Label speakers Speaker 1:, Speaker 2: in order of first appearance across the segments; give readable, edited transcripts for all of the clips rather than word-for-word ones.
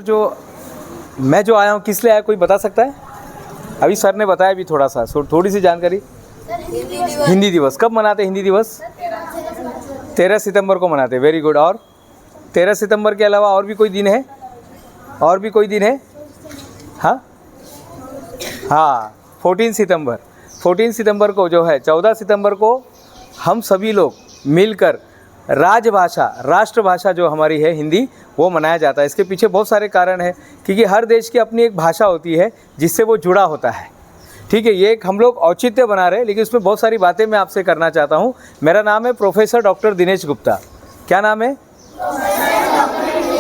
Speaker 1: जो मैं जो आया हूँ किस लिए आया, कोई बता सकता है? अभी सर ने बताया भी थोड़ा सा, थोड़ी सी जानकारी। हिंदी दिवस कब मनाते हैं? हिंदी दिवस 13 सितंबर को मनाते हैं। Very good. और 13 सितंबर के अलावा और भी कोई दिन है? और भी कोई दिन है? हाँ हाँ, 14 सितंबर। 14 सितंबर को जो है, 14 सितंबर को हम सभी लोग मिलकर राजभाषा, राष्ट्रभाषा जो हमारी है हिंदी, वो मनाया जाता है। इसके पीछे बहुत सारे कारण हैं, क्योंकि हर देश की अपनी एक भाषा होती है जिससे वो जुड़ा होता है। ठीक है, ये एक हम लोग औचित्य बना रहे हैं, लेकिन इसमें बहुत सारी बातें मैं आपसे करना चाहता हूँ। मेरा नाम है प्रोफेसर डॉक्टर दिनेश गुप्ता। क्या नाम है?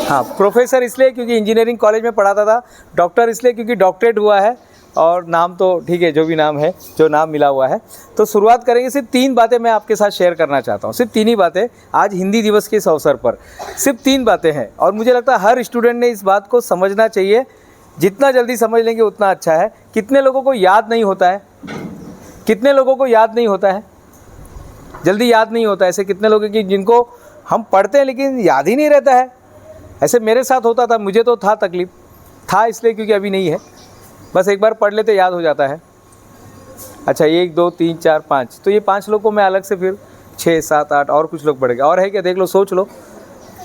Speaker 1: हाँ, प्रोफेसर इसलिए क्योंकि इंजीनियरिंग कॉलेज में पढ़ाता था, डॉक्टर इसलिए क्योंकि डॉक्टरेट हुआ है, और नाम तो ठीक है, जो भी नाम है, जो नाम मिला हुआ है। तो शुरुआत करेंगे। सिर्फ 3 बातें मैं आपके साथ शेयर करना चाहता हूँ, सिर्फ 3 ही बातें आज हिंदी दिवस के इस अवसर पर। सिर्फ 3 बातें हैं, और मुझे लगता है हर स्टूडेंट ने इस बात को समझना चाहिए। जितना जल्दी समझ लेंगे उतना अच्छा है। कितने लोगों को याद नहीं होता है? कितने लोगों को याद नहीं होता है? जल्दी याद नहीं होता है। ऐसे कितने लोग हैं कि जिनको हम पढ़ते हैं लेकिन याद ही नहीं रहता है? ऐसे मेरे साथ होता था, मुझे तो था, तकलीफ था इसलिए क्योंकि अभी नहीं है। बस एक बार पढ़ लेते याद हो जाता है। अच्छा, 1 2 3 4 5, तो ये 5 लोग को मैं अलग से फिर 6 7 8 और कुछ लोग पढ़ेंगे। और है क्या? देख लो, सोच लो।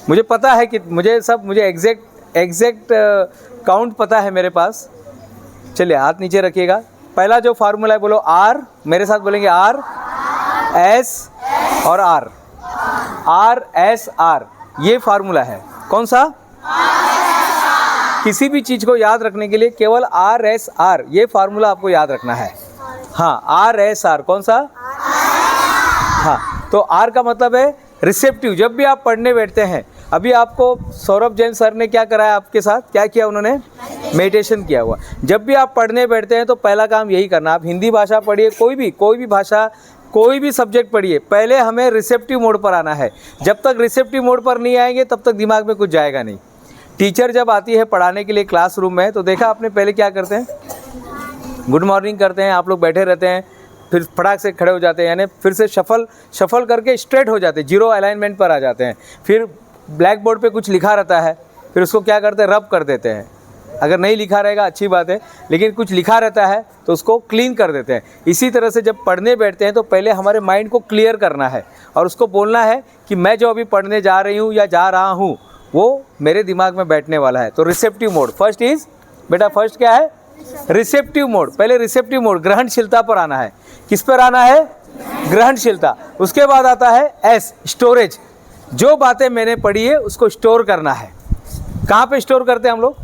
Speaker 1: मुझे पता है कि मुझे एग्जैक्ट काउंट पता है मेरे पास। चलिए, हाथ नीचे रखिएगा। पहला जो फार्मूला है, बोलो आर। मेरे साथ बोलेंगे आर एस और आर। आर एस आर, ये फार्मूला है। कौन सा? किसी भी चीज़ को याद रखने के लिए केवल आर एस आर, ये फार्मूला आपको याद रखना है। हाँ, आर एस आर। कौन सा? हाँ, तो आर का मतलब है रिसेप्टिव। जब भी आप पढ़ने बैठते हैं, अभी आपको सौरभ जैन सर ने क्या कराया आपके साथ? क्या किया उन्होंने? मेडिटेशन किया हुआ। जब भी आप पढ़ने बैठते हैं तो पहला काम यही करना। आप हिंदी भाषा पढ़िए, कोई भी भाषा, कोई भी सब्जेक्ट पढ़िए, पहले हमें रिसेप्टिव मोड पर आना है। जब तक रिसेप्टिव मोड पर नहीं आएंगे तब तक दिमाग में कुछ जाएगा नहीं। टीचर जब आती है पढ़ाने के लिए क्लासरूम में, तो देखा आपने पहले क्या करते हैं? गुड मॉर्निंग करते हैं, आप लोग बैठे रहते हैं, फिर फटाक से खड़े हो जाते हैं, यानी फिर से शफल करके स्ट्रेट हो जाते हैं, 0 अलाइनमेंट पर आ जाते हैं। फिर ब्लैक बोर्ड पे कुछ लिखा रहता है, फिर उसको क्या करते हैं? रब कर देते हैं। अगर नहीं लिखा रहेगा अच्छी बात है, लेकिन कुछ लिखा रहता है तो उसको क्लीन कर देते हैं। इसी तरह से जब पढ़ने बैठते हैं तो पहले हमारे माइंड को क्लियर करना है, और उसको बोलना है कि मैं जो अभी पढ़ने जा रही हूँ या जा रहा हूँ वो मेरे दिमाग में बैठने वाला है। तो रिसेप्टिव मोड फर्स्ट इज, बेटा फर्स्ट क्या है? Receptive mode. पहले रिसेप्टिव मोड, ग्रहणशीलता पर आना है। किस पर आना है? ग्रहणशीलता। उसके बाद आता है एस, स्टोरेज। जो बातें मैंने पढ़ी है उसको स्टोर करना है। कहाँ पे स्टोर करते हैं हम लोग?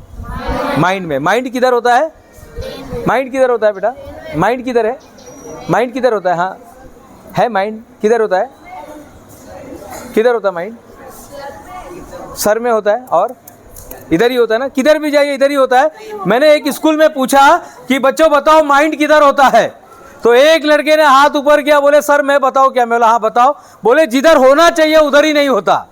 Speaker 1: माइंड में। माइंड किधर होता है? माइंड किधर होता है बेटा? माइंड किधर है? माइंड किधर होता है? हाँ है, माइंड किधर होता है? किधर होता है माइंड? सर में होता है, और इधर ही होता है ना। किधर भी जाइए इधर ही होता है। मैंने एक स्कूल में पूछा कि बच्चों बताओ माइंड किधर होता है, तो एक लड़के ने हाथ ऊपर किया, बोले सर मैं बताओ क्या? मैं बोला हाँ बताओ। बोले जिधर होना चाहिए उधर ही नहीं होता।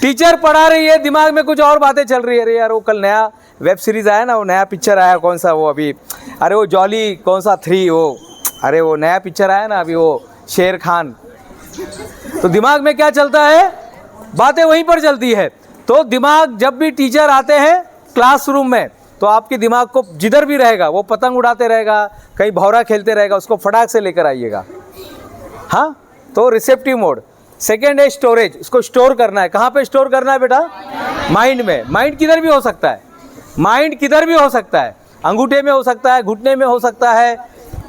Speaker 1: टीचर पढ़ा रही है, दिमाग में कुछ और बातें चल रही है। अरे यार, वो कल नया वेब सीरीज आया ना, वो नया पिक्चर आया, कौन सा वो अभी, अरे वो जॉली कौन सा 3, वो अरे वो नया पिक्चर आया ना अभी, वो शेर खान। तो दिमाग में क्या चलता है? बातें वहीं पर चलती है। तो दिमाग, जब भी टीचर आते हैं क्लासरूम में, तो आपके दिमाग को जिधर भी रहेगा, वो पतंग उड़ाते रहेगा, कहीं भौरा खेलते रहेगा, उसको फटाक से लेकर आइएगा। हाँ, तो रिसेप्टिव मोड। सेकेंड है स्टोरेज, उसको स्टोर करना है। कहाँ पे स्टोर करना है बेटा? माइंड में। माइंड किधर भी हो सकता है, माइंड किधर भी हो सकता है। अंगूठे में हो सकता है, घुटने में हो सकता है,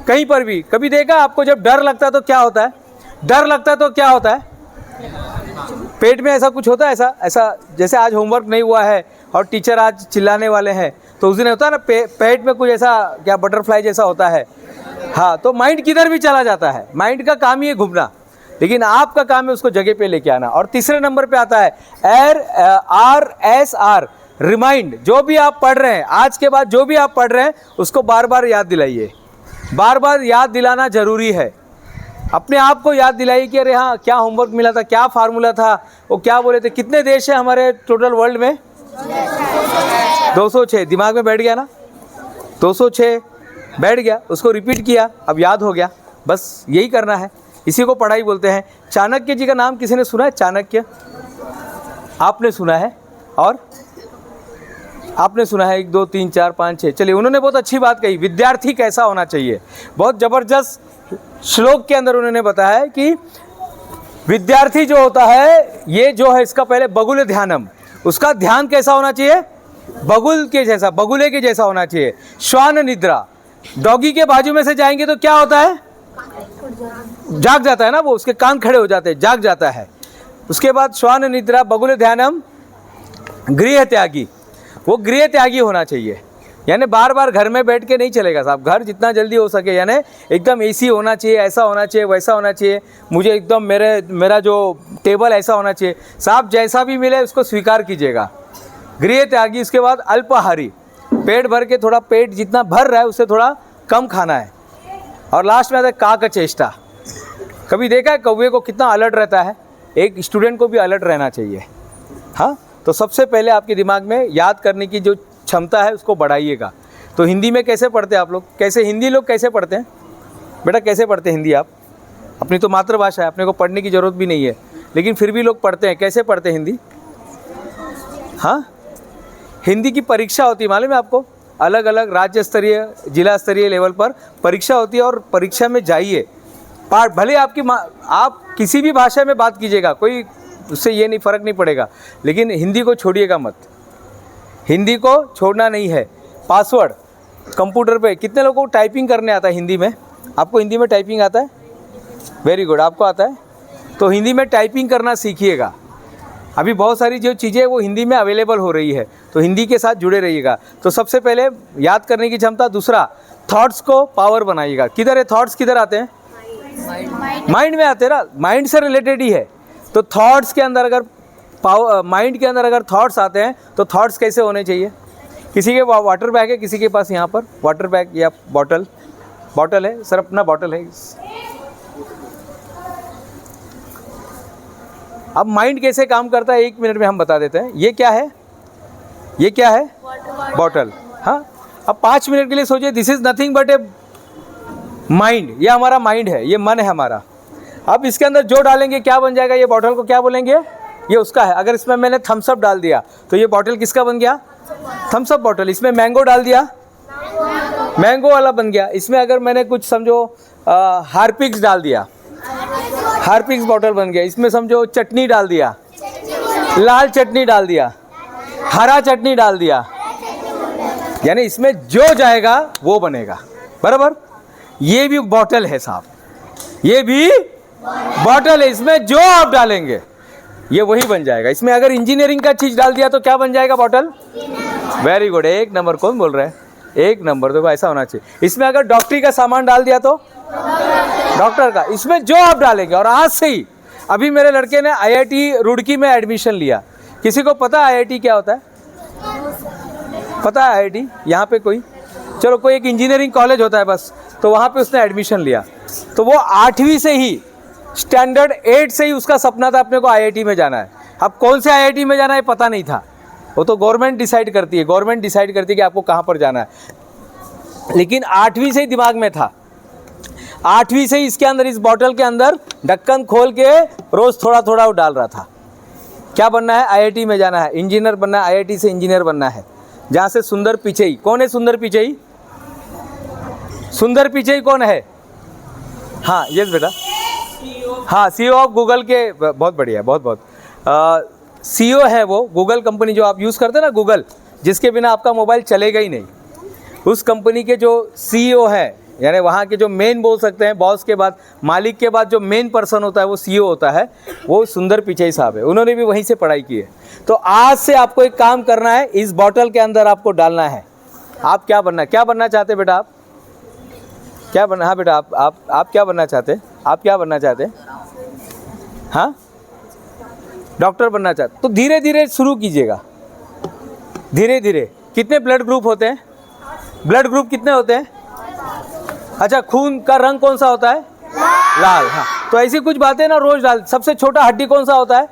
Speaker 1: कहीं पर भी। कभी देखा आपको जब डर लगता है तो क्या होता है? डर लगता है तो क्या होता है? पेट में ऐसा कुछ होता है, ऐसा जैसे आज होमवर्क नहीं हुआ है और टीचर आज चिल्लाने वाले हैं, तो उस दिन होता है ना पेट में कुछ ऐसा, क्या बटरफ्लाई जैसा होता है। हाँ, तो माइंड किधर भी चला जाता है। माइंड का काम ही है घूमना, लेकिन आपका काम है उसको जगह पे लेके आना। और तीसरे नंबर पे आता है RSR, रिमाइंड। जो भी आप पढ़ रहे हैं, आज के बाद जो भी आप पढ़ रहे हैं उसको बार बार याद दिलाइए। बार बार याद दिलाना जरूरी है। अपने आप को याद दिलाइए कि अरे हाँ, क्या होमवर्क मिला था, क्या फार्मूला था, वो क्या बोले थे। कितने देश है हमारे टोटल वर्ल्ड में? 206। दिमाग में बैठ गया ना? 206 बैठ गया, उसको रिपीट किया, अब याद हो गया। बस यही करना है, इसी को पढ़ाई बोलते हैं। चाणक्य जी का नाम किसी ने सुना है? चाणक्य आपने सुना है? और आपने सुना है 1 2 3 4 5 6। चलिए, उन्होंने बहुत अच्छी बात कही, विद्यार्थी कैसा होना चाहिए। बहुत ज़बरदस्त श्लोक के अंदर उन्होंने बताया है कि विद्यार्थी जो होता है, ये जो है इसका पहले बगुल ध्यानम, उसका ध्यान कैसा होना चाहिए, बगुल के जैसा, बगुले के जैसा होना चाहिए। श्वान निद्रा, डॉगी के बाजू में से जाएंगे तो क्या होता है, जाग जाता है ना वो, उसके कान खड़े हो जाते हैं, जाग जाता है। उसके बाद श्वान निद्रा, बगुल ध्यानम, गृह त्यागी, वो गृह त्यागी होना चाहिए। यानी बार बार घर में बैठ के नहीं चलेगा साहब, घर जितना जल्दी हो सके, यानी एकदम एसी होना चाहिए, ऐसा होना चाहिए, वैसा होना चाहिए, मुझे एकदम मेरा जो टेबल ऐसा होना चाहिए। साहब जैसा भी मिले उसको स्वीकार कीजिएगा। गृह त्यागी। उसके बाद अल्पाहारी, पेट भर के, थोड़ा पेट जितना भर रहा है उससे थोड़ा कम खाना है। और लास्ट में आता है काकचेष्टा। कभी देखा है कौवे को कितना अलर्ट रहता है, एक स्टूडेंट को भी अलर्ट रहना चाहिए। हाँ, तो सबसे पहले आपके दिमाग में याद करने की जो क्षमता है उसको बढ़ाइएगा। तो हिंदी में कैसे पढ़ते हैं आप लोग, कैसे हिंदी लोग कैसे पढ़ते हैं बेटा, कैसे पढ़ते हैं हिंदी आप? अपनी तो मातृभाषा है, अपने को पढ़ने की ज़रूरत भी नहीं है, लेकिन फिर भी लोग पढ़ते हैं। कैसे पढ़ते हैं हिंदी? हाँ, हिंदी की परीक्षा होती है, मालूम है आपको? अलग अलग राज्य स्तरीय, जिला स्तरीय लेवल पर परीक्षा होती है, और परीक्षा में जाइए। भले आप किसी भी भाषा में बात कीजिएगा, कोई उससे ये नहीं, फ़र्क नहीं पड़ेगा, लेकिन हिंदी को छोड़िएगा मत, हिंदी को छोड़ना नहीं है। पासवर्ड कंप्यूटर पे, कितने लोगों को टाइपिंग करने आता है हिंदी में? आपको हिंदी में टाइपिंग आता है? वेरी गुड, आपको आता है। तो हिंदी में टाइपिंग करना सीखिएगा। अभी बहुत सारी जो चीज़ें वो हिंदी में अवेलेबल हो रही है, तो हिंदी के साथ जुड़े रहिएगा। तो सबसे पहले याद करने की क्षमता। दूसरा, थॉट्स को पावर बनाइएगा। किधर है थॉट्स, किधर आते हैं? माइंड में आते हैं ना, माइंड से रिलेटेड ही है। तो थॉट्स के अंदर अगर माइंड के अंदर अगर थॉट्स आते हैं तो थॉट्स कैसे होने चाहिए? किसी के वाटर बैग है, किसी के पास यहाँ पर वाटर बैग या बॉटल है सर, अपना बॉटल है। अब माइंड कैसे काम करता है 1 मिनट में हम बता देते हैं। ये क्या है, ये क्या है? बॉटल। हाँ, अब 5 मिनट के लिए सोचिए, this is nothing but a mind. ये हमारा माइंड है, ये मन है हमारा। अब इसके अंदर जो डालेंगे क्या बन जाएगा? ये बॉटल को क्या बोलेंगे? ये उसका है। अगर इसमें मैंने थम्स अप डाल दिया तो ये बॉटल किसका बन गया? Thums Up bottle. इसमें मैंगो डाल दिया, मैंगो वाला बन गया। इसमें अगर मैंने कुछ समझो हार्पिक्स डाल दिया, हार्पिक्स बॉटल बन गया। इसमें समझो चटनी डाल दिया, लाल चटनी डाल दिया, हरा चटनी डाल दिया, यानी इसमें जो जाएगा वो बनेगा, बराबर। ये भी बॉटल है साहब, ये भी बॉटल है। इसमें जो आप डालेंगे ये वही बन जाएगा। इसमें अगर इंजीनियरिंग का चीज़ डाल दिया तो क्या बन जाएगा? बॉटल। Very good, 1 number. कौन बोल रहा है? 1 नंबर। देखो ऐसा होना चाहिए। इसमें अगर डॉक्टरी का सामान डाल दिया तो डॉक्टर का। इसमें जो आप डालेंगे, और आज से ही, अभी मेरे लड़के ने IIT रुड़की में एडमिशन लिया। किसी को पता है IIT क्या होता है? पता है IIT यहाँ पे कोई? चलो, कोई एक इंजीनियरिंग कॉलेज होता है बस, तो वहाँ पे उसने एडमिशन लिया। तो वो 8वीं से ही, स्टैंडर्ड 8 से ही उसका सपना था अपने को IIT में जाना है। अब कौन से IIT में जाना है पता नहीं था, वो तो गवर्नमेंट डिसाइड करती है, गवर्नमेंट डिसाइड करती है कि आपको कहाँ पर जाना है। लेकिन 8वीं से ही दिमाग में था, 8वीं से ही इसके अंदर, इस बॉटल के अंदर ढक्कन खोल के रोज़ थोड़ा थोड़ा वो डाल रहा था। क्या बनना है? IIT में जाना है, इंजीनियर बनना है, IIT से इंजीनियर बनना है। जहाँ से सुंदर पिचई, कौन है सुंदर पिचई? सुंदर पिचई कौन है? हाँ, यस बेटा, हाँ, CEO ऑफ गूगल के, बहुत बढ़िया, बहुत बहुत CEO है वो। गूगल कंपनी जो आप यूज़ करते हैं ना, गूगल, जिसके बिना आपका मोबाइल चलेगा ही नहीं, उस कंपनी के जो CEO है, यानी वहाँ के जो मेन बोल सकते हैं, बॉस के बाद, मालिक के बाद जो मेन पर्सन होता है वो CEO होता है, वो सुंदर पिचई साहब है। उन्होंने भी वहीं से पढ़ाई की है। तो आज से आपको एक काम करना है, इस बॉटल के अंदर आपको डालना है। आप क्या बनना, क्या बनना चाहते हैं बेटा? आप क्या बनना? हाँ बेटा, आप क्या बनना चाहते हैं? आप क्या बनना चाहते हैं? हाँ, डॉक्टर बनना चाहते। तो धीरे धीरे शुरू कीजिएगा, धीरे धीरे। कितने ब्लड ग्रुप होते हैं? ब्लड ग्रुप कितने होते हैं? अच्छा, खून का रंग कौन सा होता है? लाल। हाँ, तो ऐसी कुछ बातें ना रोज डाल। सबसे छोटा हड्डी कौन सा होता है?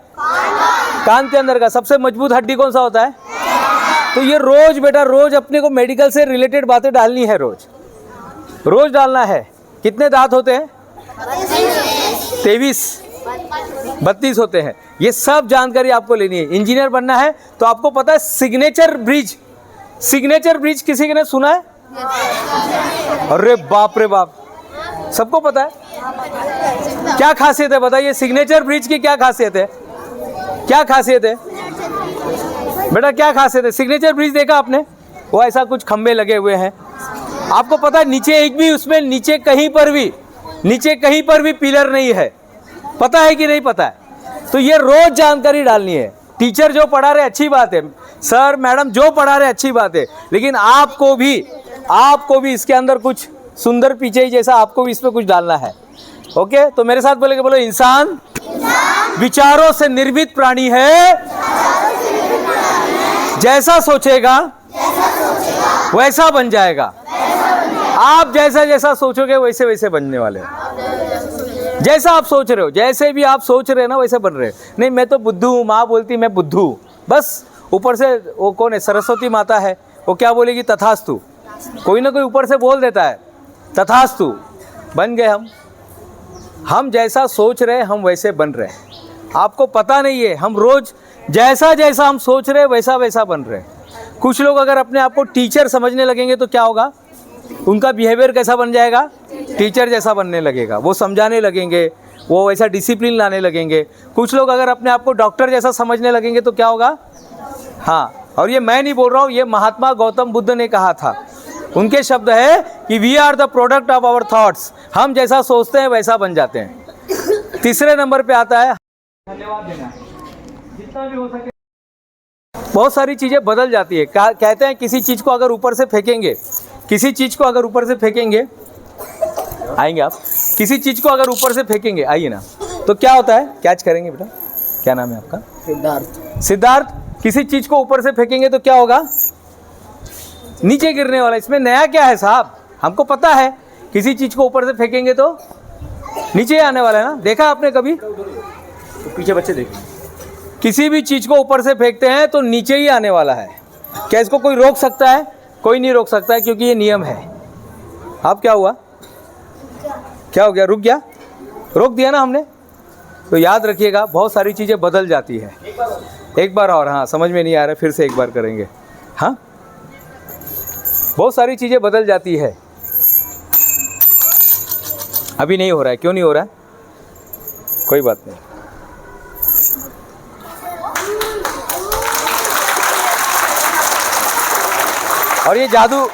Speaker 1: कान के अंदर का। सबसे मजबूत हड्डी कौन सा होता है? तो ये रोज बेटा, रोज अपने को मेडिकल से रिलेटेड बातें डालनी है, रोज रोज डालना है। कितने दांत होते हैं? 23, 32 होते हैं। ये सब जानकारी आपको लेनी है। इंजीनियर बनना है तो आपको पता है सिग्नेचर ब्रिज, सिग्नेचर ब्रिज किसी ने सुना है? अरे बाप रे बाप, सबको पता है। क्या खासियत है बताइए, सिग्नेचर ब्रिज की क्या खासियत है? क्या खासियत है बेटा, क्या खासियत है? सिग्नेचर ब्रिज देखा आपने? वो ऐसा कुछ खंबे लगे हुए हैं, आपको पता है नीचे एक भी, उसमें नीचे कहीं पर भी पिलर नहीं है, पता है कि नहीं पता है? तो ये रोज जानकारी डालनी है। टीचर जो पढ़ा रहे अच्छी बात है, सर मैडम जो पढ़ा रहे अच्छी बात है, लेकिन आपको भी इसके अंदर कुछ सुंदर पीछे जैसा आपको भी इसमें कुछ डालना है। ओके, तो मेरे साथ बोलेंगे, बोलो इंसान विचारों से निर्मित प्राणी है, जैसा सोचेगा वैसा बन जाएगा। आप जैसा जैसा सोचोगे वैसे वैसे बनने वाले हो। जैसा आप सोच रहे हो, जैसे भी आप सोच रहे हो ना वैसे बन रहे हो। नहीं मैं तो बुद्धू हूँ, माँ बोलती मैं बुद्धू हूँ, बस ऊपर से वो कौन है, सरस्वती माता है, वो क्या बोलेगी? तथास्तु। कोई ना कोई ऊपर से बोल देता है तथास्तु, बन गए हम जैसा सोच रहे हम वैसे बन रहे हैं। आपको पता नहीं है, हम रोज जैसा जैसा हम सोच रहे वैसा वैसा बन रहे हैं। कुछ लोग अगर अपने आप को टीचर समझने लगेंगे तो क्या होगा? उनका बिहेवियर कैसा बन जाएगा? टीचर जैसा बनने लगेगा, वो समझाने लगेंगे, वो वैसा डिसिप्लिन लाने लगेंगे। कुछ लोग अगर अपने आप को डॉक्टर जैसा समझने लगेंगे तो क्या होगा? हाँ, और ये मैं नहीं बोल रहा हूँ, ये महात्मा गौतम बुद्ध ने कहा था। उनके शब्द है कि we are the product of our thoughts, हम जैसा सोचते हैं वैसा बन जाते हैं। तीसरे नंबर पे आता है धन्यवाद देना। जितना भी हो सके, बहुत सारी चीज़ें बदल जाती है। कहते हैं किसी चीज़ को अगर ऊपर से फेंकेंगे, आएंगे आप, किसी चीज़ को अगर ऊपर से फेंकेंगे, आइए ना, तो क्या होता है? कैच करेंगे बेटा, क्या नाम है आपका? सिद्धार्थ। किसी चीज़ को ऊपर से फेंकेंगे तो क्या होगा? नीचे गिरने वाला। इसमें नया क्या है साहब? हमको पता है किसी चीज़ को ऊपर से फेंकेंगे तो नीचे आने वाला है ना। देखा आपने कभी? तो पीछे बच्चे देखें, किसी भी चीज़ को ऊपर से फेंकते हैं तो नीचे ही आने वाला है। क्या इसको कोई रोक सकता है? कोई नहीं रोक सकता है, क्योंकि ये नियम है। अब क्या हुआ? क्या हो गया? रुक गया? रोक दिया ना हमने। तो याद रखिएगा, बहुत सारी चीज़ें बदल जाती है। एक बार और, हाँ समझ में नहीं आ रहा, फिर से एक बार करेंगे। हाँ, बहुत सारी चीज़ें बदल जाती है। अभी नहीं हो रहा है, क्यों नहीं हो रहा है? कोई बात नहीं। और ये जादू